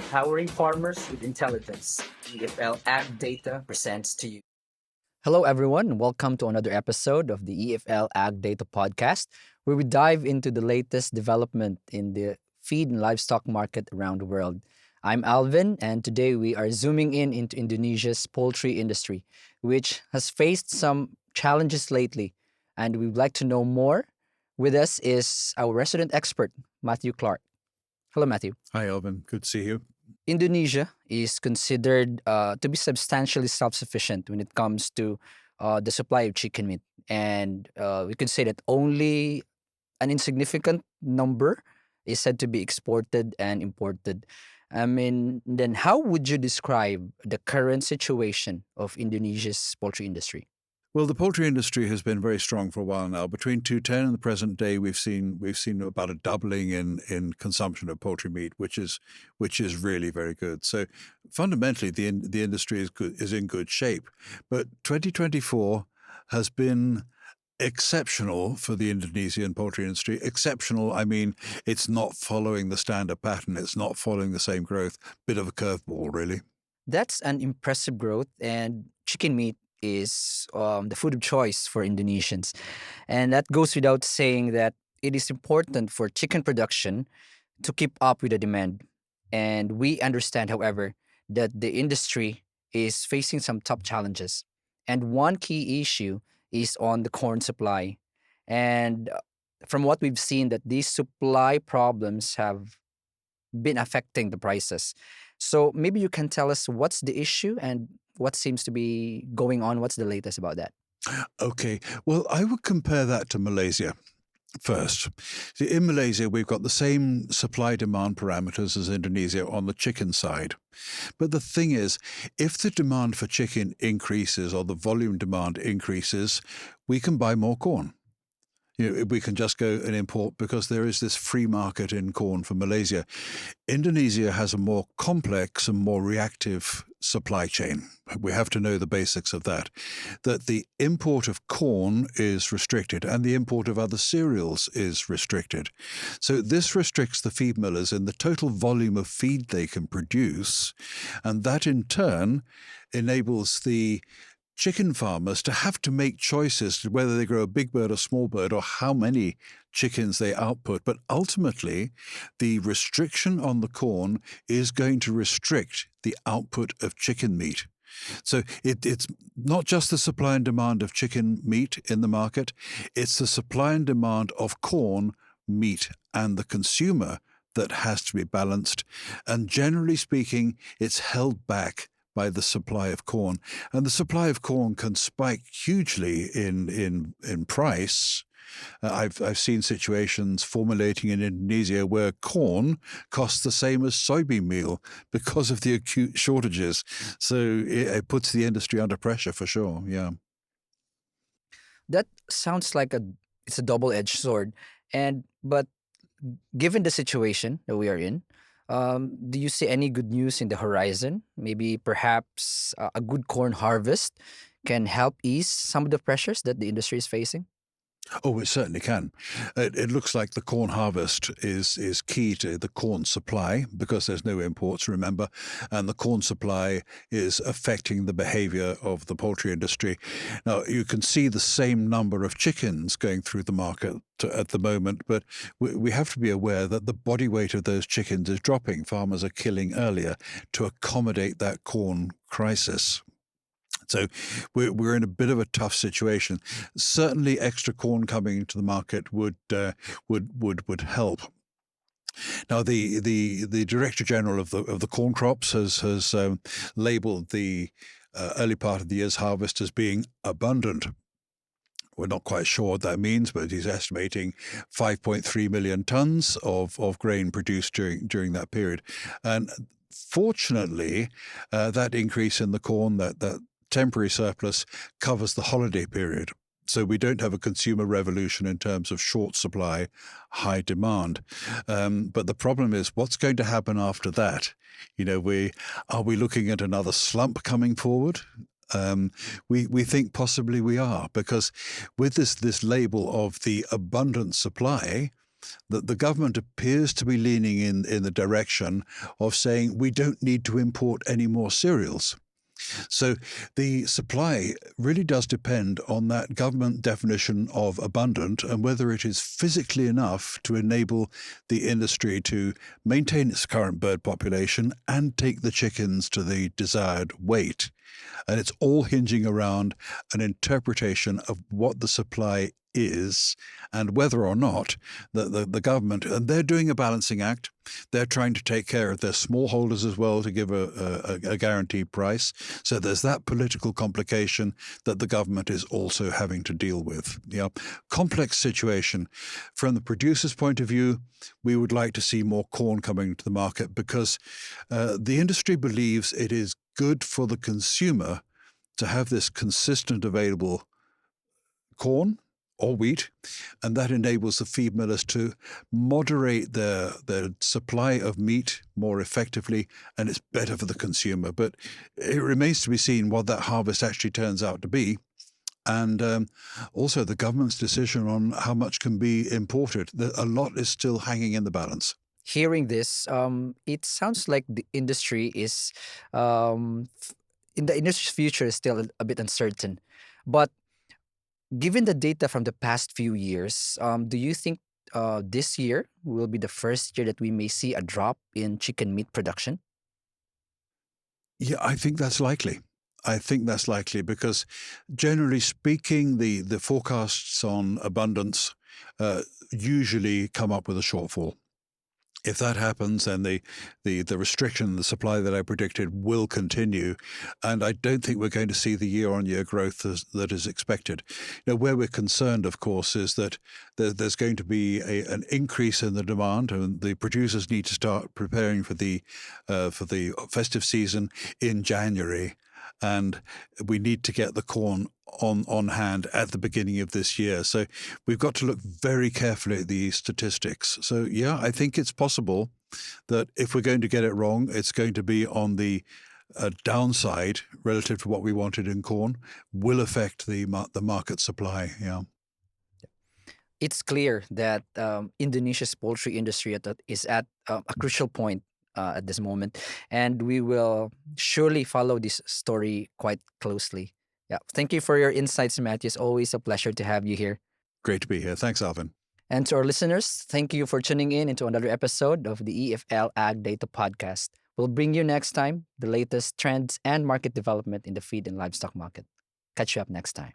Empowering farmers with intelligence. EFL Ag-Data presents to you. Hello, everyone. Welcome to another episode of the EFL Ag-Data Podcast, where we dive into the latest development in the feed and livestock market around the world. I'm Alvin, and today we are zooming in into Indonesia's poultry industry, which has faced some challenges lately, and we'd like to know more. With us is our resident expert, Matthew Clark. Hello, Matthew. Hi, Alvin. Good to see you. Indonesia is considered to be substantially self-sufficient when it comes to the supply of chicken meat, and we could say that only an insignificant number is said to be exported and imported. I mean, then how would you describe the current situation of Indonesia's poultry industry? Well, the poultry industry has been very strong for a while now. Between 2010 and the present day, we've seen about a doubling in consumption of poultry meat, which is really very good. So fundamentally, the industry is in good shape. But 2024 has been exceptional for the Indonesian poultry industry. Exceptional, I mean, it's not following the standard pattern. It's not following the same growth. Bit of a curveball, really. That's an impressive growth, and chicken meat is the food of choice for Indonesians. And that goes without saying that it is important for chicken production to keep up with the demand. And we understand, however, that the industry is facing some top challenges. And one key issue is on the corn supply. And from what we've seen, that these supply problems have been affecting the prices. So maybe you can tell us what's the issue and what seems to be going on. What's the latest about that? Okay. Well, I would compare that to Malaysia first. See, in Malaysia, we've got the same supply-demand parameters as Indonesia on the chicken side. But the thing is, if the demand for chicken increases or the volume demand increases, we can buy more corn. We can just go and import because there is this free market in corn for Malaysia. Indonesia has a more complex and more reactive supply chain. We have to know the basics of that. That the import of corn is restricted and the import of other cereals is restricted. So this restricts the feed millers in the total volume of feed they can produce. And that in turn enables the chicken farmers to have to make choices to whether they grow a big bird or small bird or how many chickens they output. But ultimately, the restriction on the corn is going to restrict the output of chicken meat. So it's not just the supply and demand of chicken meat in the market, it's the supply and demand of corn, meat, and the consumer that has to be balanced. And generally speaking, it's held back by the supply of corn. And the supply of corn can spike hugely in price. I've seen situations formulating in Indonesia where corn costs the same as soybean meal because of the acute shortages. So it puts the industry under pressure for sure, yeah. That sounds like it's a double-edged sword. But given the situation that we are in, do you see any good news in the horizon? Maybe perhaps a good corn harvest can help ease some of the pressures that the industry is facing? Oh, it certainly can. It looks like the corn harvest is key to the corn supply because there's no imports, remember, and the corn supply is affecting the behavior of the poultry industry. Now, you can see the same number of chickens going through the market at the moment, but we have to be aware that the body weight of those chickens is dropping. Farmers are killing earlier to accommodate that corn crisis. So we're in a bit of a tough situation. Certainly, extra corn coming into the market would help. Now, the Director General of the corn crops has labelled the early part of the year's harvest as being abundant. We're not quite sure what that means, but he's estimating 5.3 million tons of grain produced during that period. And fortunately, that increase in the corn, that temporary surplus covers the holiday period. So we don't have a consumer revolution in terms of short supply, high demand. But the problem is what's going to happen after that? Are we looking at another slump coming forward? We think possibly we are, because with this label of the abundant supply, that the government appears to be leaning in the direction of saying we don't need to import any more cereals. So the supply really does depend on that government definition of abundant and whether it is physically enough to enable the industry to maintain its current bird population and take the chickens to the desired weight. And it's all hinging around an interpretation of what the supply is and whether or not the government, and they're doing a balancing act. They're trying to take care of their smallholders as well to give a guaranteed price. So there's that political complication that the government is also having to deal with. Complex situation. From the producer's point of view, we would like to see more corn coming to the market because the industry believes it is good for the consumer to have this consistent available corn or wheat, and that enables the feed millers to moderate their supply of meat more effectively, and it's better for the consumer. But it remains to be seen what that harvest actually turns out to be, and also the government's decision on how much can be imported. A lot is still hanging in the balance. Hearing this, it sounds like the industry is, in the industry's future is still a bit uncertain. But given the data from the past few years, do you think this year will be the first year that we may see a drop in chicken meat production? Yeah, I think that's likely. I think that's likely because, generally speaking, the forecasts on abundance usually come up with a shortfall. If that happens, then the restriction, the supply that I predicted will continue, and I don't think we're going to see the year-on-year growth that is expected. Where we're concerned, of course, is that there's going to be an increase in the demand, and the producers need to start preparing for the festive season in January, and we need to get the corn on hand at the beginning of this year. So we've got to look very carefully at the statistics. So yeah, I think it's possible that if we're going to get it wrong, it's going to be on the downside relative to what we wanted in corn, will affect the market supply. Yeah. It's clear that Indonesia's poultry industry is at a crucial point at this moment, and we will surely follow this story quite closely. Yeah, thank you for your insights, Matthew. It's always a pleasure to have you here. Great to be here. Thanks, Alvin. And to our listeners, thank you for tuning in into another episode of the EFL Ag-Data Podcast. We'll bring you next time the latest trends and market development in the feed and livestock market. Catch you up next time.